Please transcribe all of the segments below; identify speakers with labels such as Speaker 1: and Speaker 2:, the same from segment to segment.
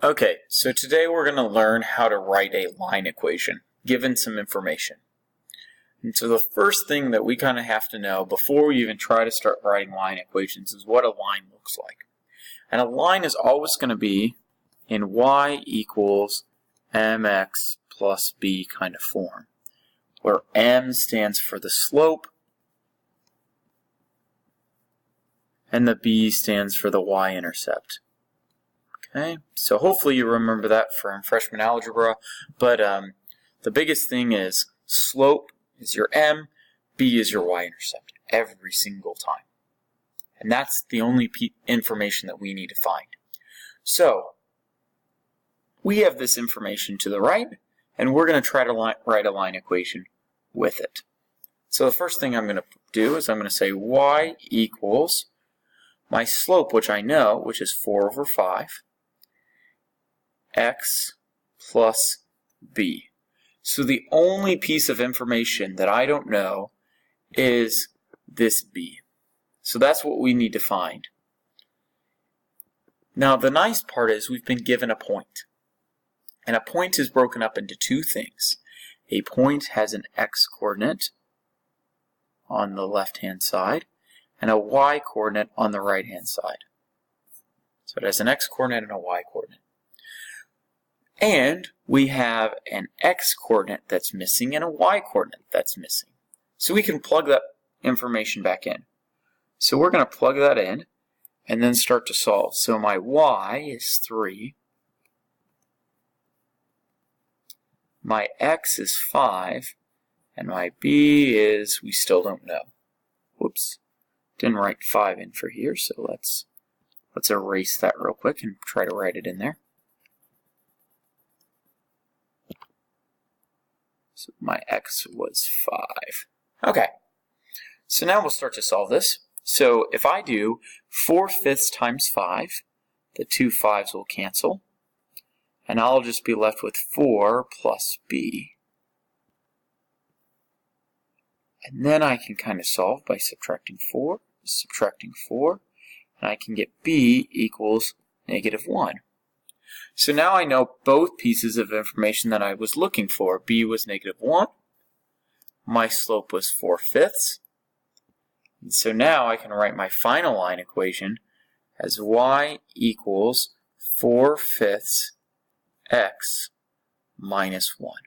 Speaker 1: Okay, so today we're going to learn how to write a line equation, given some information. And so the first thing that we kind of have to know before we even try to start writing line equations is what a line looks like. And a line is always going to be in y equals mx plus b kind of form, where m stands for the slope and the b stands for the y-intercept. Okay, so hopefully you remember that from freshman algebra, but the biggest thing is slope is your m, b is your y-intercept every single time. And that's the only information that we need to find. So we have this information to the right, and we're going to try to write a line equation with it. So the first thing I'm going to do is I'm going to say y equals my slope, which I know, which is 4 over 5, x plus b. So the only piece of information that I don't know is this b. So that's what we need to find. Now the nice part is we've been given a point. And a point is broken up into two things. A point has an x-coordinate on the left-hand side and a y-coordinate on the right-hand side. So it has an x-coordinate and a y-coordinate. And we have an x-coordinate that's missing and a y-coordinate that's missing. So we can plug that information back in. So we're going to plug that in and then start to solve. So my y is 3. My x is 5. And my b is, we still don't know. Whoops. Didn't write 5 in for here, so let's erase that real quick and try to write it in there. So my x was 5. Okay, so now we'll start to solve this. So if I do 4/5 times 5, the two 5s will cancel, and I'll just be left with 4 plus b. And then I can kind of solve by subtracting 4, and I can get b equals -1. So now I know both pieces of information that I was looking for. B was -1. My slope was 4/5. And so now I can write my final line equation as y equals 4/5 x minus 1.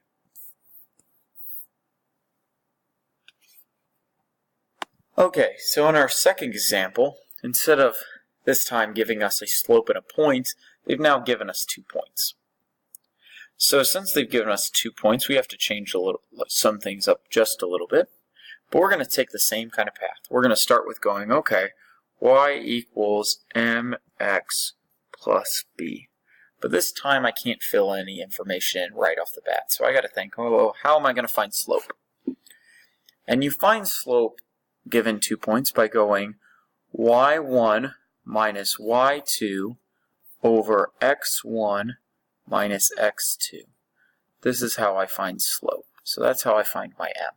Speaker 1: Okay, so in our second example, instead of this time giving us a slope and a point, they've now given us 2 points. So since they've given us 2 points, we have to change some things up just a little bit. But we're going to take the same kind of path. We're going to start with going, okay, y equals mx plus b. But this time I can't fill any information in right off the bat. So I got to think, oh, how am I going to find slope? And you find slope given 2 points by going y1 minus y2 over x1 minus x2. This is how I find slope. So that's how I find my m.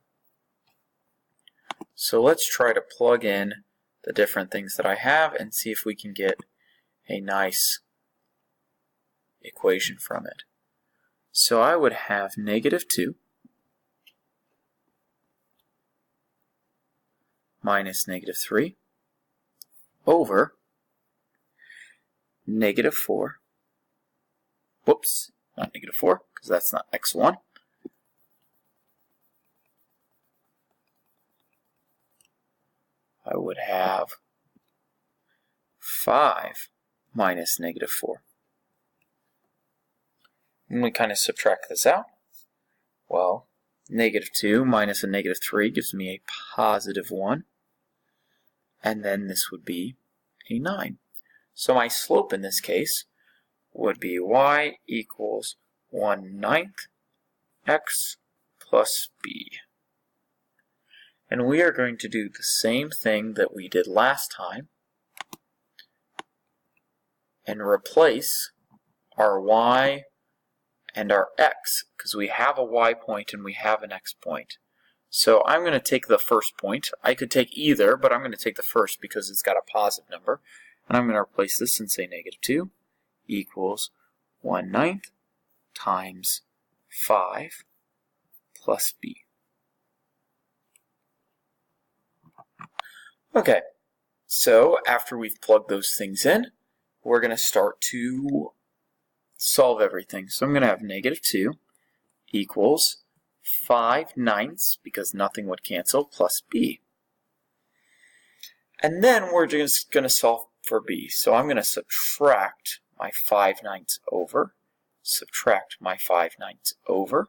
Speaker 1: So let's try to plug in the different things that I have and see if we can get a nice equation from it. So I would have -2 minus -3 over -4. Whoops, not -4, because that's not x1. I would have 5 minus -4. And we kind of subtract this out. Well, -2 minus a -3 gives me a +1. And then this would be a 9. So my slope in this case would be y equals 1/9 x plus b. And we are going to do the same thing that we did last time and replace our y and our x, because we have a y point and we have an x point. So I'm going to take the first point. I could take either, but I'm going to take the first because it's got a positive number. And I'm going to replace this and say -2 equals 1/9 times 5 plus b. Okay, so after we've plugged those things in, we're going to start to solve everything. So I'm going to have -2 equals 5/9, because nothing would cancel, plus b. And then we're just going to solve for b. So I'm going to subtract my 5/9 over, subtract my 5/9 over,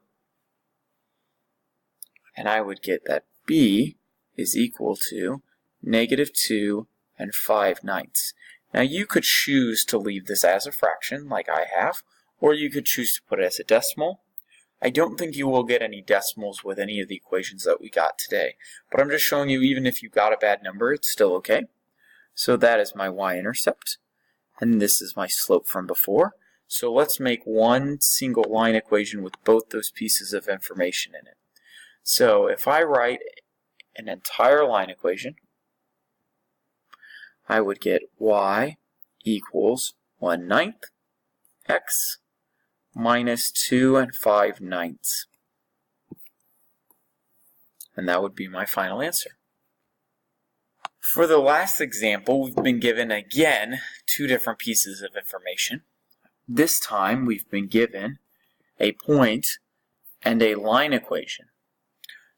Speaker 1: and I would get that b is equal to -2 and 5/9. Now you could choose to leave this as a fraction like I have, or you could choose to put it as a decimal. I don't think you will get any decimals with any of the equations that we got today, but I'm just showing you even if you got a bad number, it's still okay. So that is my y-intercept, and this is my slope from before. So let's make one single line equation with both those pieces of information in it. So if I write an entire line equation, I would get y equals 1/9 x minus 2 and 5/9. And that would be my final answer. For the last example, we've been given, again, two different pieces of information. This time, we've been given a point and a line equation.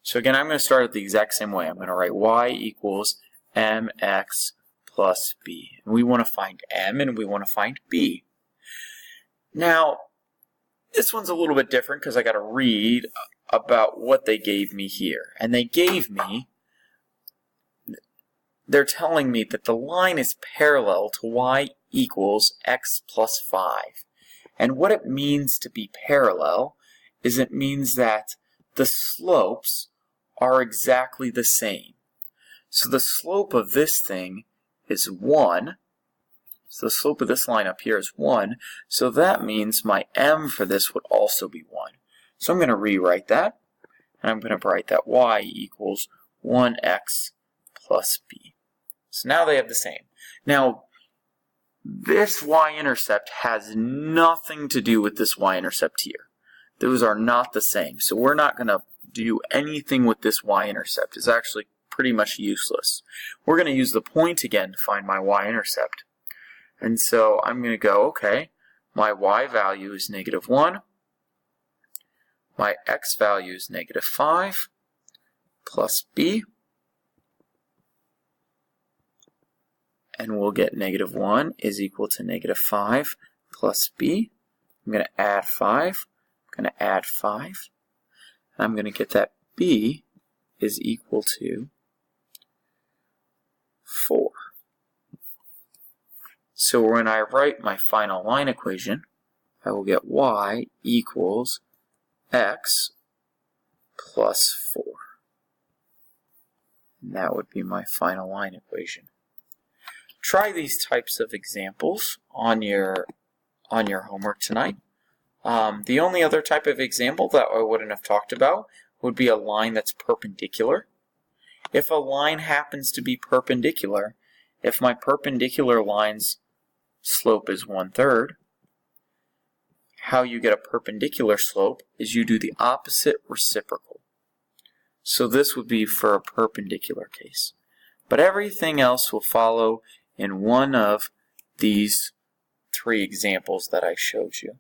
Speaker 1: So again, I'm going to start it the exact same way. I'm going to write y equals mx plus b. And we want to find m and we want to find b. Now, this one's a little bit different because I got to read about what they gave me here. And they gave me, they're telling me that the line is parallel to y equals x plus 5. And what it means to be parallel is it means that the slopes are exactly the same. So the slope of this thing is 1. So the slope of this line up here is 1. So that means my m for this would also be 1. So I'm going to rewrite that. And I'm going to write that y equals 1x plus b. So now they have the same. Now, this y-intercept has nothing to do with this y-intercept here. Those are not the same. So we're not going to do anything with this y-intercept. It's actually pretty much useless. We're going to use the point again to find my y-intercept. And so I'm going to go, okay, my y value is -1. My x value is -5 plus b. And we'll get -1 is equal to -5 plus b. I'm going to add 5. I'm going to add 5. And I'm going to get that b is equal to 4. So when I write my final line equation, I will get y equals x plus 4. And that would be my final line equation. Try these types of examples on your homework tonight. The only other type of example that I wouldn't have talked about would be a line that's perpendicular. If a line happens to be perpendicular, if my perpendicular line's slope is 1/3, how you get a perpendicular slope is you do the opposite reciprocal. So this would be for a perpendicular case. But everything else will follow in one of these 3 examples that I showed you.